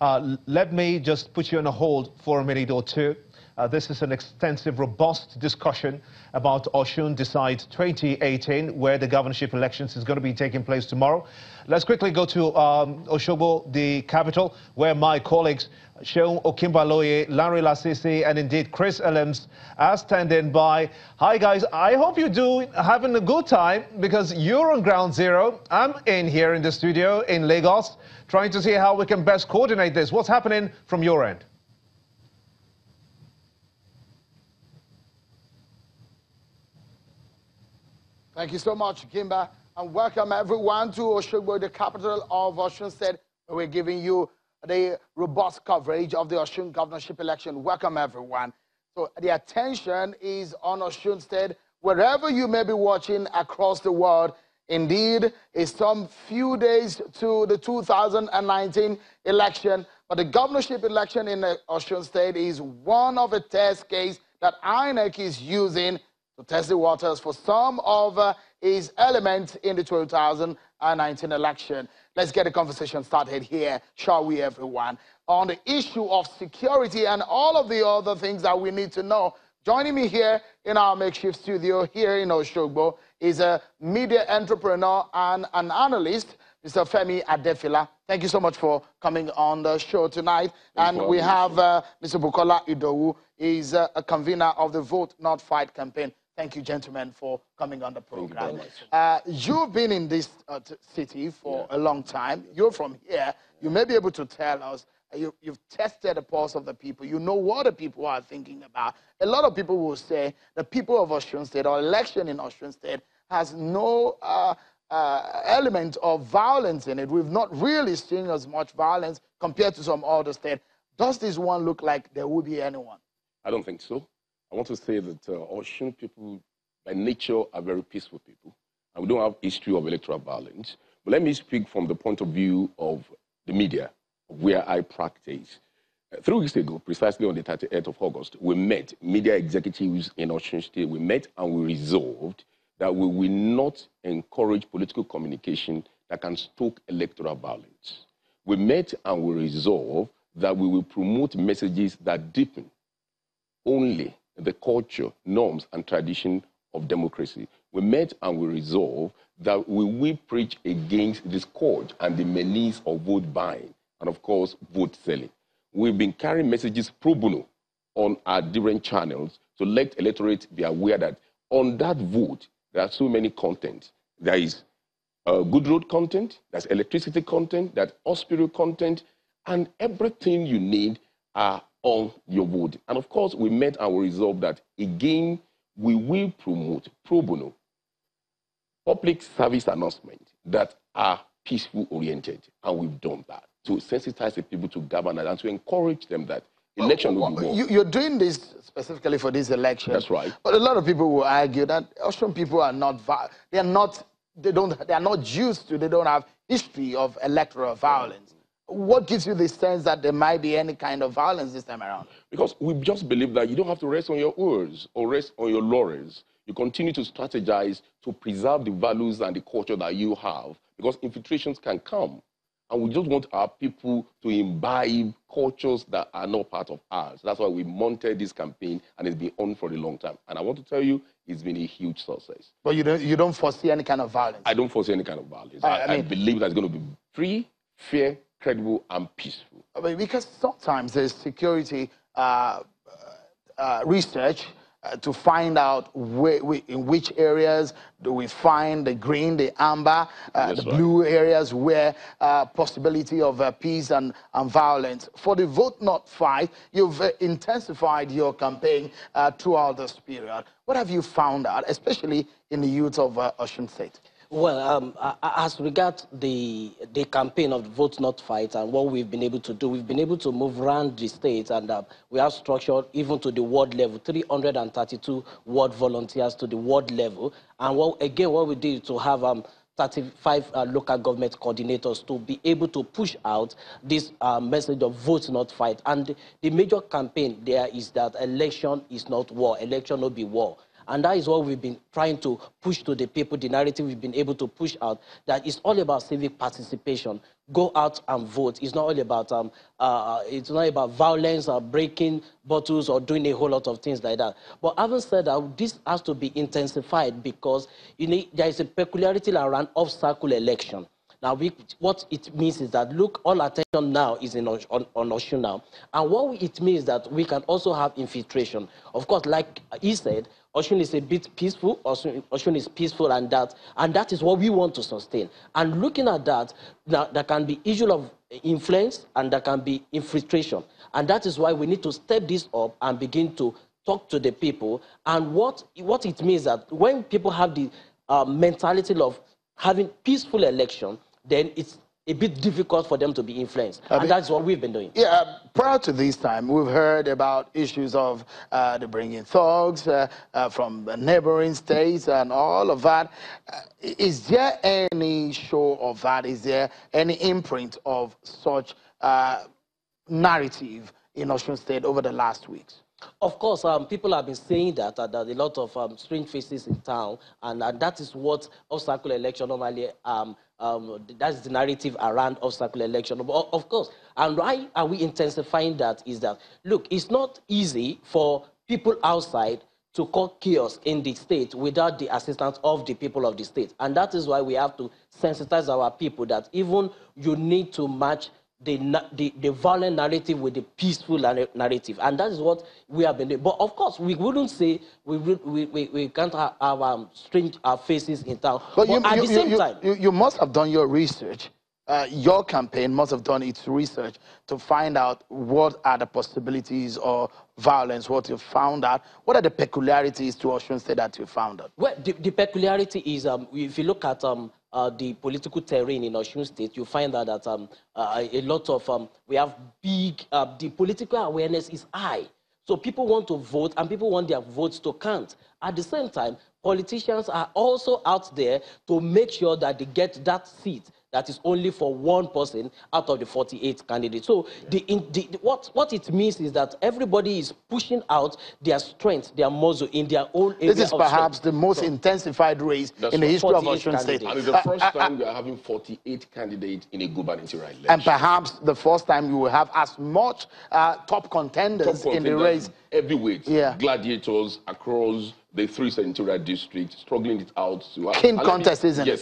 Let me just put you on a hold for a minute or two. This is an extensive, robust discussion about Osun Decide 2018, where the governorship elections is going to be taking place tomorrow. Let's quickly go to Osogbo, the capital, where my colleagues Seun Okinbaloye, Lanre Lasisi, and indeed Chris Elms are standing by. Hi guys, I hope you're having a good time, because you're on ground zero. I'm in here in the studio in Lagos, trying to see how we can best coordinate this. What's happening from your end? Thank you so much, Kimba, and welcome everyone to Osogbo, the capital of Osun State. We're giving you the robust coverage of the Osun governorship election. Welcome, everyone. So the attention is on Osun State, wherever you may be watching across the world. Indeed, it's some few days to the 2019 election, but the governorship election in Osun State is one of the test cases that INEC is using to test the waters for some of its elements in the 2019 election. Let's get the conversation started here, shall we, everyone, on the issue of security and all of the other things that we need to know. Joining me here in our makeshift studio here in Osogbo is a media entrepreneur and an analyst, Mr. Femi Adefila. Thank you so much for coming on the show tonight. And we have Mr. Bukola Idowu, is a convener of the Vote Not Fight campaign. Thank you, gentlemen, for coming on the program. You've been in this city for a long time. You're from here. You may be able to tell us, you've tested the pulse of the people. You know what the people are thinking about. A lot of people will say the people of Osun State, or election in Osun State, has no element of violence in it. We've not really seen as much violence compared to some other states. Does this one look like there will be anyone? I don't think so. I want to say that Osun people, by nature, are very peaceful people, and we don't have history of electoral violence. But let me speak from the point of view of the media, where I practice. 3 weeks ago, precisely on the 30th of August, we met media executives in Osun State. We met and we resolved that we will not encourage political communication that can stoke electoral violence. We met and we resolved that we will promote messages that deepen only the culture, norms, and tradition of democracy. We met and we resolved that we will preach against discord and the menace of vote buying and, of course, vote selling. We've been carrying messages pro bono on our different channels to let electorate be aware that on that vote, there are so many contents. There is good road content, there's electricity content, there's hospital content, and everything you need are on your vote. And of course, we met and we resolved that, again, we will promote pro bono public service announcements that are peaceful oriented. And we've done that to sensitize the people to governance and to encourage them that election will be won. You're doing this specifically for this election. That's right. But a lot of people will argue that Osun people are not, they are not used to, they don't have history of electoral violence. What gives you the sense that there might be any kind of violence this time around? Because we just believe that you don't have to rest on your oars or rest on your laurels. You continue to strategize to preserve the values and the culture that you have, because infiltrations can come. And we just want our people to imbibe cultures that are not part of ours. That's why we mounted this campaign, and it's been on for a long time. And I want to tell you, it's been a huge success. But you don't foresee any kind of violence? I don't foresee any kind of violence. I believe that it's going to be free, fair, credible, and peaceful. Because sometimes there's security research to find out in which areas do we find the green, the amber, the blue areas where possibility of peace and violence. For the Vote Not Fight, you've intensified your campaign throughout this period. What have you found out, especially in the youth of Osun State? Well, as regards the campaign of Vote Not Fight and what we've been able to do, we've been able to move around the states, and we have structured even to the ward level, 332 ward volunteers to the ward level. And what we did to have 35 local government coordinators to be able to push out this message of Vote Not Fight. And the major campaign there is that election is not war, election will be war. And that is what we've been trying to push to the people, the narrative we've been able to push out, that it's all about civic participation. Go out and vote. It's not all about violence or breaking bottles or doing a whole lot of things like that. But having said that, this has to be intensified because there is a peculiarity around off-cycle election. Now, what it means is that, look, all attention now is on Osun now. And what it means that we can also have infiltration. Of course, like he said, Osun is a bit peaceful. Osun is peaceful, and that is what we want to sustain. And looking at that, now, there can be issue of influence and there can be infiltration. And that is why we need to step this up and begin to talk to the people. And what it means that when people have the mentality of having peaceful election, then it's a bit difficult for them to be influenced. And that's what we've been doing. Yeah, prior to this time, we've heard about issues of the bringing thugs from neighboring states and all of that. Is there any show of that? Is there any imprint of such narrative in Osun State over the last weeks? Of course, people have been saying that there are a lot of strange faces in town, and that is what off-cycle election normally, that's the narrative around off-cycle election. But of course, and why are we intensifying that is that, look, it's not easy for people outside to cause chaos in the state without the assistance of the people of the state. And that is why we have to sensitize our people that even you need to match the violent narrative with the peaceful narrative, and that is what we have been doing. But of course, we wouldn't say we can't have strange faces in town. But at the same time, you must have done your research. Your campaign must have done its research to find out what are the possibilities of violence, what you found out. What are the peculiarities to Osun State that you found out? Well, the peculiarity is, if you look at the political terrain in Osun State, you find out that a lot of, we have big, the political awareness is high. So people want to vote and people want their votes to count. At the same time, politicians are also out there to make sure that they get that seat that is only for one person out of the 48 candidates. So what it means is that everybody is pushing out their strength, their muscle in their own area. This is perhaps the most intensified race in the history of Osun State. And it's the first time we are having 48 candidates in a gubernatorial election. And perhaps the first time you will have as much top contenders in the race. Heavyweights, gladiators across the 3 senatorial districts, struggling it out. Keen contest, isn't it? Yes.